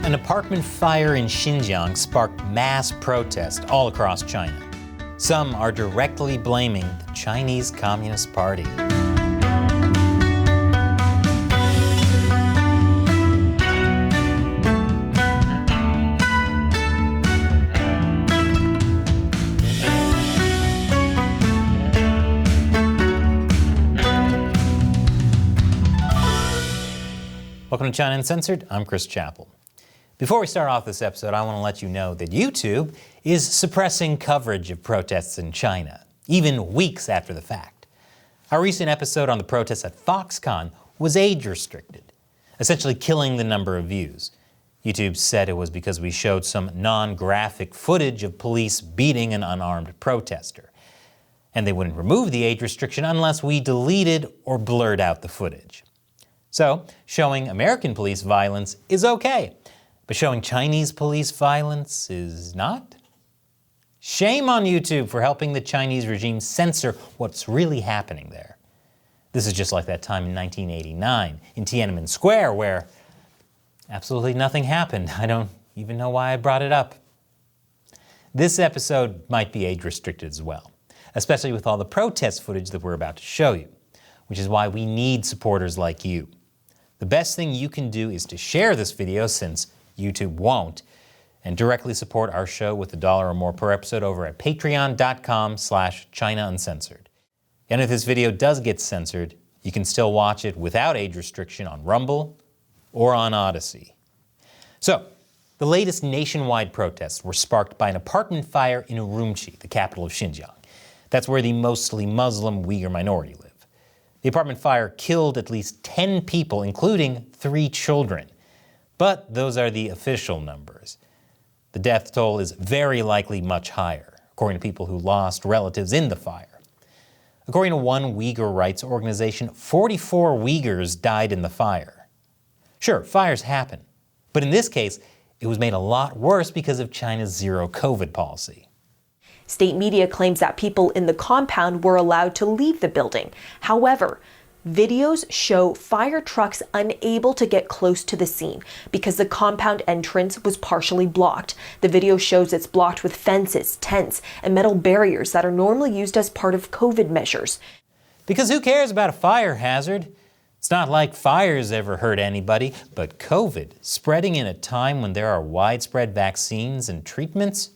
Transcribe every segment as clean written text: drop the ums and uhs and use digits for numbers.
An apartment fire in Xinjiang sparked mass protest all across China. Some are directly blaming the Chinese Communist Party. Welcome to China Uncensored. I'm Chris Chappell. Before we start off this episode, I want to let you know that YouTube is suppressing coverage of protests in China, even weeks after the fact. Our recent episode on the protests at Foxconn was age restricted, essentially killing the number of views. YouTube said it was because we showed some non-graphic footage of police beating an unarmed protester. And they wouldn't remove the age restriction unless we deleted or blurred out the footage. So, showing American police violence is okay, but showing Chinese police violence is not? Shame on YouTube for helping the Chinese regime censor what's really happening there. This is just like that time in 1989 in Tiananmen Square where absolutely nothing happened. I don't even know why I brought it up. This episode might be age restricted as well, especially with all the protest footage that we're about to show you, which is why we need supporters like you. The best thing you can do is to share this video, since YouTube won't, and directly support our show with $1 or more per episode over at patreon.com/China Uncensored. And if this video does get censored, you can still watch it without age restriction on Rumble or on Odyssey. So, the latest nationwide protests were sparked by an apartment fire in Urumqi, the capital of Xinjiang. That's where the mostly Muslim Uyghur minority live. The apartment fire killed at least 10 people, including 3 children. But those are the official numbers. The death toll is very likely much higher, according to people who lost relatives in the fire. According to one Uyghur rights organization, 44 Uyghurs died in the fire. Sure, fires happen, but in this case, it was made a lot worse because of China's zero COVID policy. State media claims that people in the compound were allowed to leave the building. However, videos show fire trucks unable to get close to the scene because the compound entrance was partially blocked. The video shows it's blocked with fences, tents, and metal barriers that are normally used as part of COVID measures. Because who cares about a fire hazard? It's not like fires ever hurt anybody, but COVID, spreading in a time when there are widespread vaccines and treatments,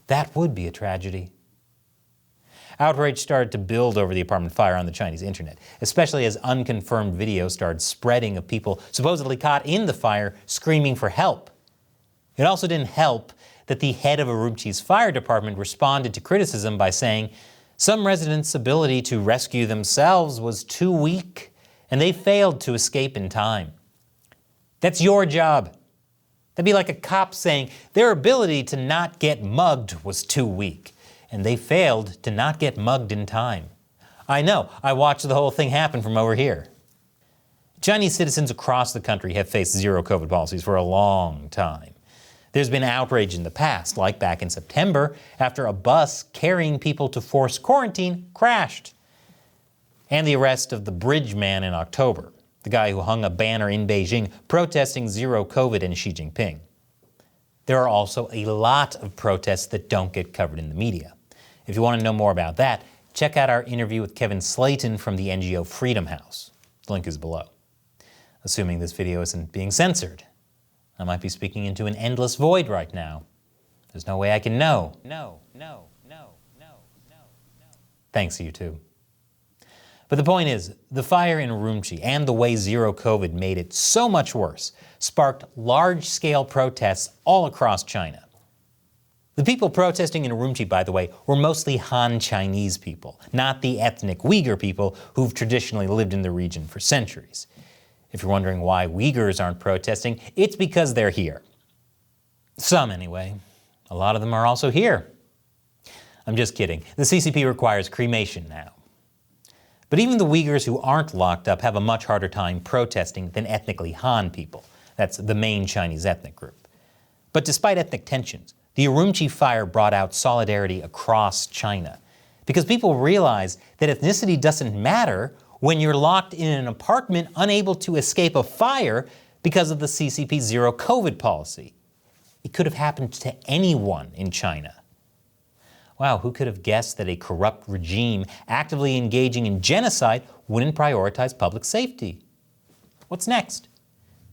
that would be a tragedy. Outrage started to build over the apartment fire on the Chinese internet, especially as unconfirmed video started spreading of people supposedly caught in the fire screaming for help. It also didn't help that the head of Urumqi's fire department responded to criticism by saying some residents' ability to rescue themselves was too weak and they failed to escape in time. That's your job. That'd be like a cop saying their ability to not get mugged was too weak, and they failed to not get mugged in time. I know, I watched the whole thing happen from over here. Chinese citizens across the country have faced zero COVID policies for a long time. There's been outrage in the past, like back in September, after a bus carrying people to forced quarantine crashed. And the arrest of the bridge man in October, the guy who hung a banner in Beijing protesting zero COVID in Xi Jinping. There are also a lot of protests that don't get covered in the media. If you want to know more about that, check out our interview with Kevin Slayton from the NGO Freedom House. The link is below. Assuming this video isn't being censored, I might be speaking into an endless void right now. There's no way I can know. No. Thanks, YouTube. But the point is, the fire in Urumqi and the way zero COVID made it so much worse sparked large-scale protests all across China. The people protesting in Urumqi, by the way, were mostly Han Chinese people, not the ethnic Uyghur people who've traditionally lived in the region for centuries. If you're wondering why Uyghurs aren't protesting, it's because they're here. Some, anyway. A lot of them are also here. I'm just kidding. The CCP requires cremation now. But even the Uyghurs who aren't locked up have a much harder time protesting than ethnically Han people. That's the main Chinese ethnic group. But despite ethnic tensions, the Urumqi fire brought out solidarity across China, because people realize that ethnicity doesn't matter when you're locked in an apartment unable to escape a fire because of the CCP's zero COVID policy. It could have happened to anyone in China. Wow, who could have guessed that a corrupt regime actively engaging in genocide wouldn't prioritize public safety? What's next?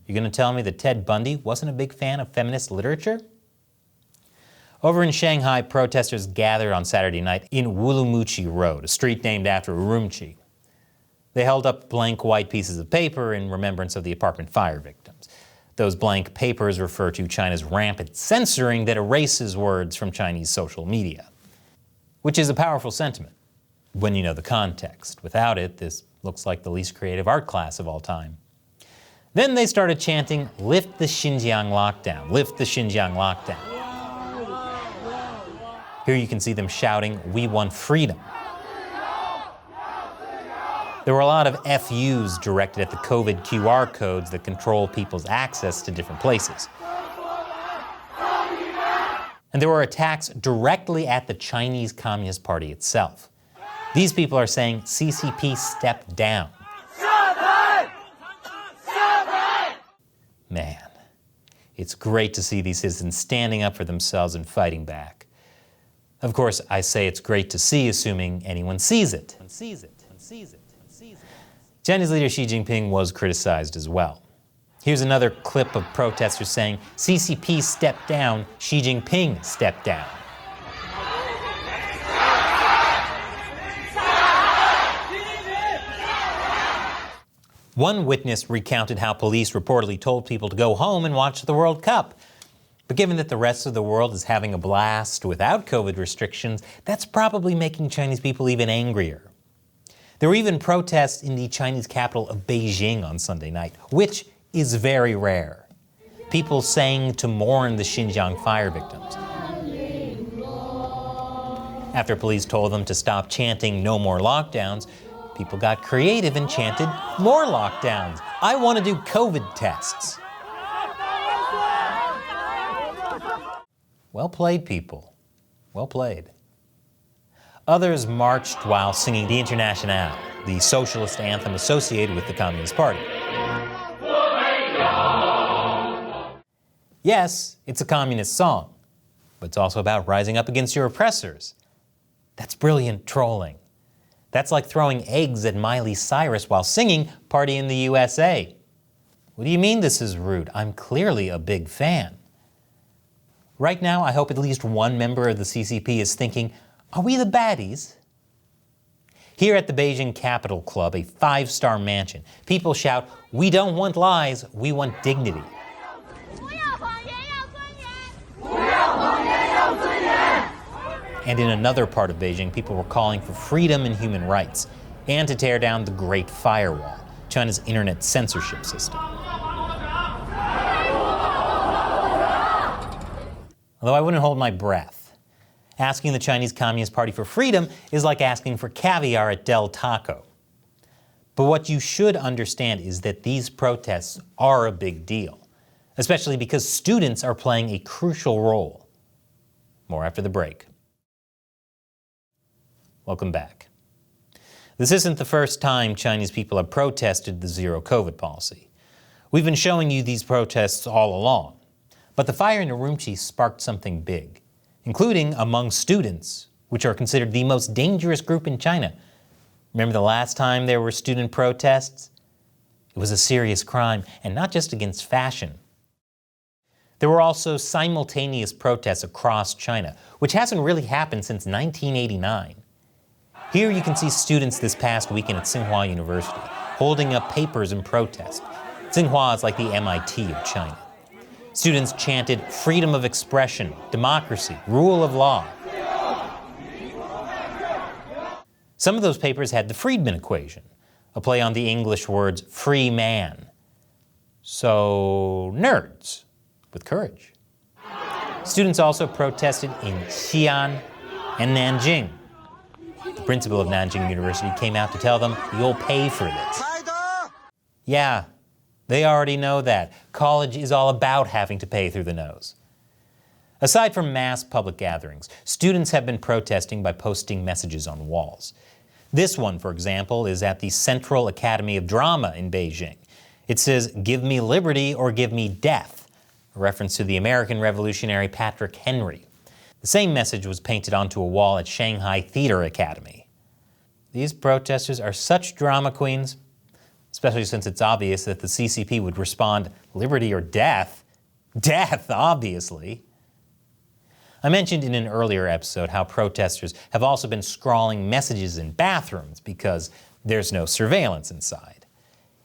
You're going to tell me that Ted Bundy wasn't a big fan of feminist literature? Over in Shanghai, protesters gathered on Saturday night in Urumqi Road, a street named after Urumqi. They held up blank white pieces of paper in remembrance of the apartment fire victims. Those blank papers refer to China's rampant censoring that erases words from Chinese social media, which is a powerful sentiment when you know the context. Without it, this looks like the least creative art class of all time. Then they started chanting, "Lift the Xinjiang lockdown, lift the Xinjiang lockdown." Here you can see them shouting, "We want freedom." There were a lot of FUs directed at the COVID QR codes that control people's access to different places. And there were attacks directly at the Chinese Communist Party itself. These people are saying, "CCP, step down." Man, it's great to see these citizens standing up for themselves and fighting back. Of course, I say it's great to see, assuming anyone sees it. Chinese leader Xi Jinping was criticized as well. Here's another clip of protesters saying, "CCP step down, Xi Jinping step down." One witness recounted how police reportedly told people to go home and watch the World Cup. But given that the rest of the world is having a blast without COVID restrictions, that's probably making Chinese people even angrier. There were even protests in the Chinese capital of Beijing on Sunday night, which is very rare. People sang to mourn the Xinjiang fire victims. After police told them to stop chanting "no more lockdowns," people got creative and chanted "more lockdowns. I want to do COVID tests." Well played, people. Well played. Others marched while singing the Internationale, the socialist anthem associated with the Communist Party. Yes, it's a communist song, but it's also about rising up against your oppressors. That's brilliant trolling. That's like throwing eggs at Miley Cyrus while singing "Party in the USA." What do you mean this is rude? I'm clearly a big fan. Right now, I hope at least one member of the CCP is thinking, are we the baddies? Here at the Beijing Capitol Club, a 5-star mansion, people shout, "We don't want lies, we want dignity." And in another part of Beijing, people were calling for freedom and human rights, and to tear down the Great Firewall, China's internet censorship system. Although I wouldn't hold my breath. Asking the Chinese Communist Party for freedom is like asking for caviar at Del Taco. But what you should understand is that these protests are a big deal, especially because students are playing a crucial role. More after the break. Welcome back. This isn't the first time Chinese people have protested the zero COVID policy. We've been showing you these protests all along. But the fire in Urumqi sparked something big, including among students, which are considered the most dangerous group in China. Remember the last time there were student protests? It was a serious crime, and not just against fashion. There were also simultaneous protests across China, which hasn't really happened since 1989. Here you can see students this past weekend at Tsinghua University holding up papers in protest. Tsinghua is like the MIT of China. Students chanted freedom of expression, democracy, rule of law. Some of those papers had the Friedman equation, a play on the English words free man. So, nerds with courage. Students also protested in Xi'an and Nanjing. The principal of Nanjing University came out to tell them, "You'll pay for this." Yeah, they already know that. College is all about having to pay through the nose. Aside from mass public gatherings, students have been protesting by posting messages on walls. This one, for example, is at the Central Academy of Drama in Beijing. It says, "Give me liberty or give me death," a reference to the American revolutionary Patrick Henry. The same message was painted onto a wall at Shanghai Theater Academy. These protesters are such drama queens, especially since it's obvious that the CCP would respond, "Liberty or death?" Death, obviously. I mentioned in an earlier episode how protesters have also been scrawling messages in bathrooms because there's no surveillance inside.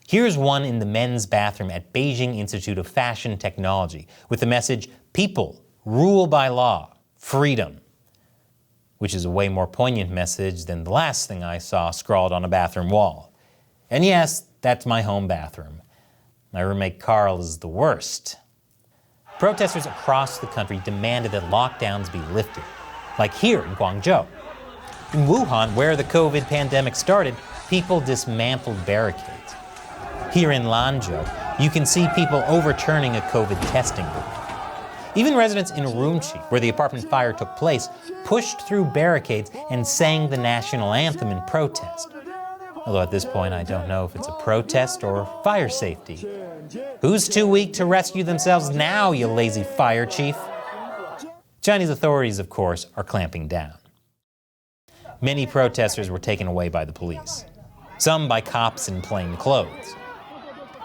Here's one in the men's bathroom at Beijing Institute of Fashion Technology with the message, "People, rule by law, freedom," which is a way more poignant message than the last thing I saw scrawled on a bathroom wall. And yes, that's my home bathroom. My roommate Carl is the worst. Protesters across the country demanded that lockdowns be lifted, like here in Guangzhou. In Wuhan, where the COVID pandemic started, people dismantled barricades. Here in Lanzhou, you can see people overturning a COVID testing booth. Even residents in Urumqi, where the apartment fire took place, pushed through barricades and sang the national anthem in protest. Although at this point, I don't know if it's a protest or fire safety. Who's too weak to rescue themselves now, you lazy fire chief? Chinese authorities, of course, are clamping down. Many protesters were taken away by the police, some by cops in plain clothes.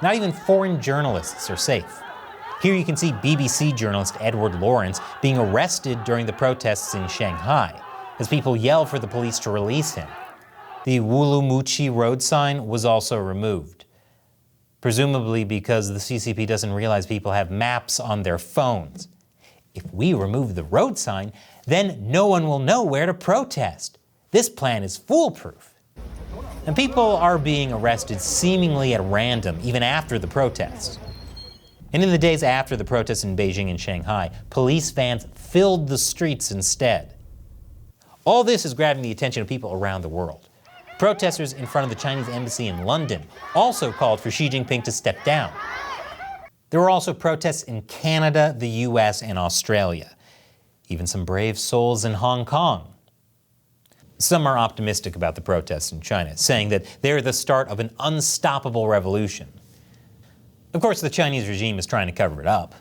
Not even foreign journalists are safe. Here you can see BBC journalist Edward Lawrence being arrested during the protests in Shanghai as people yell for the police to release him. The Urumqi road sign was also removed, presumably because the CCP doesn't realize people have maps on their phones. If we remove the road sign, then no one will know where to protest. This plan is foolproof. And people are being arrested seemingly at random, even after the protests. And in the days after the protests in Beijing and Shanghai, police vans filled the streets instead. All this is grabbing the attention of people around the world. Protesters in front of the Chinese embassy in London also called for Xi Jinping to step down. There were also protests in Canada, the US, and Australia. Even some brave souls in Hong Kong. Some are optimistic about the protests in China, saying that they're the start of an unstoppable revolution. Of course, the Chinese regime is trying to cover it up.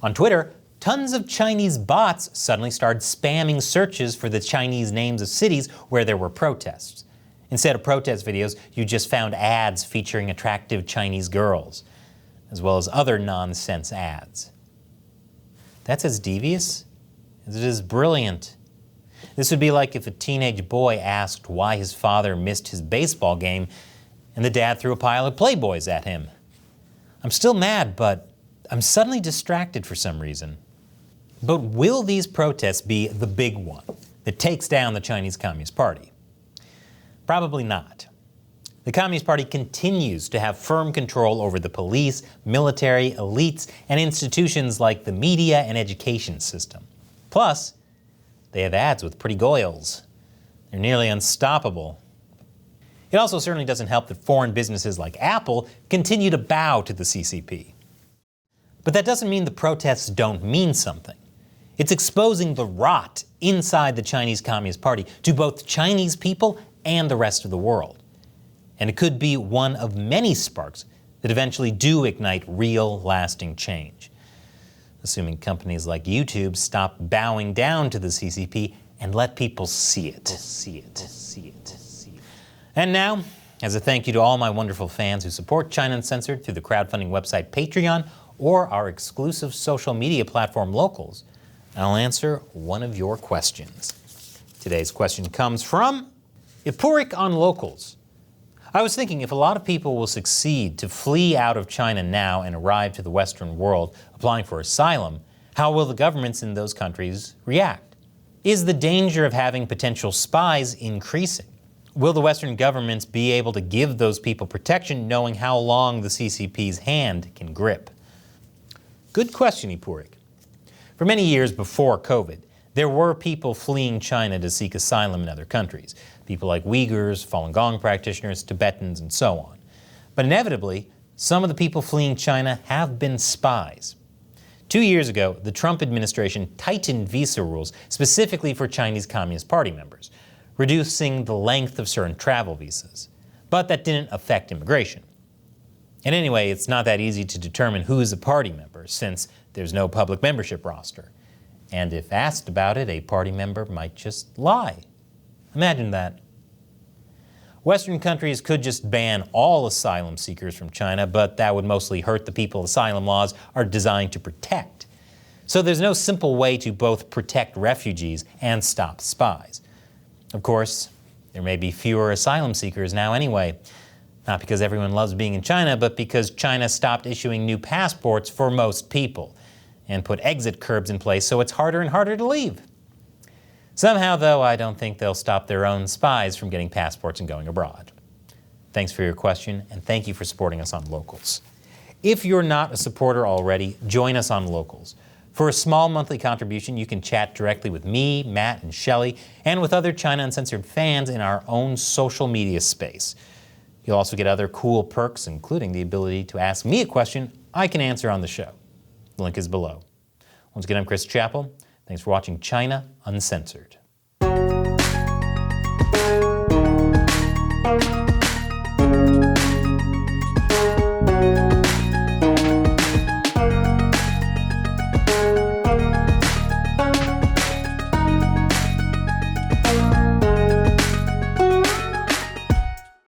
On Twitter, tons of Chinese bots suddenly started spamming searches for the Chinese names of cities where there were protests. Instead of protest videos, you just found ads featuring attractive Chinese girls, as well as other nonsense ads. That's as devious as it is brilliant. This would be like if a teenage boy asked why his father missed his baseball game and the dad threw a pile of Playboys at him. I'm still mad, but I'm suddenly distracted for some reason. But will these protests be the big one that takes down the Chinese Communist Party? Probably not. The Communist Party continues to have firm control over the police, military, elites, and institutions like the media and education system. Plus, they have ads with pretty goyles. They're nearly unstoppable. It also certainly doesn't help that foreign businesses like Apple continue to bow to the CCP. But that doesn't mean the protests don't mean something. It's exposing the rot inside the Chinese Communist Party to both Chinese people and the rest of the world. And it could be one of many sparks that eventually do ignite real, lasting change. Assuming companies like YouTube stop bowing down to the CCP and let people see it. And now, as a thank you to all my wonderful fans who support China Uncensored through the crowdfunding website Patreon or our exclusive social media platform Locals, I'll answer one of your questions. Today's question comes from Ipuric on Locals. I was thinking if a lot of people will succeed to flee out of China now and arrive to the Western world applying for asylum, how will the governments in those countries react? Is the danger of having potential spies increasing? Will the Western governments be able to give those people protection knowing how long the CCP's hand can grip? Good question, Ipuric. For many years before COVID, there were people fleeing China to seek asylum in other countries. People like Uyghurs, Falun Gong practitioners, Tibetans, and so on. But inevitably, some of the people fleeing China have been spies. 2 years ago, the Trump administration tightened visa rules specifically for Chinese Communist Party members, reducing the length of certain travel visas. But that didn't affect immigration. And anyway, it's not that easy to determine who is a party member, since there's no public membership roster. And if asked about it, a party member might just lie. Imagine that. Western countries could just ban all asylum seekers from China, but that would mostly hurt the people asylum laws are designed to protect. So there's no simple way to both protect refugees and stop spies. Of course, there may be fewer asylum seekers now anyway. Not because everyone loves being in China, but because China stopped issuing new passports for most people and put exit curbs in place so it's harder and harder to leave. Somehow, though, I don't think they'll stop their own spies from getting passports and going abroad. Thanks for your question, and thank you for supporting us on Locals. If you're not a supporter already, join us on Locals. For a small monthly contribution, you can chat directly with me, Matt, and Shelley, and with other China Uncensored fans in our own social media space. You'll also get other cool perks, including the ability to ask me a question I can answer on the show. The link is below. Once again, I'm Chris Chappell. Thanks for watching China Uncensored.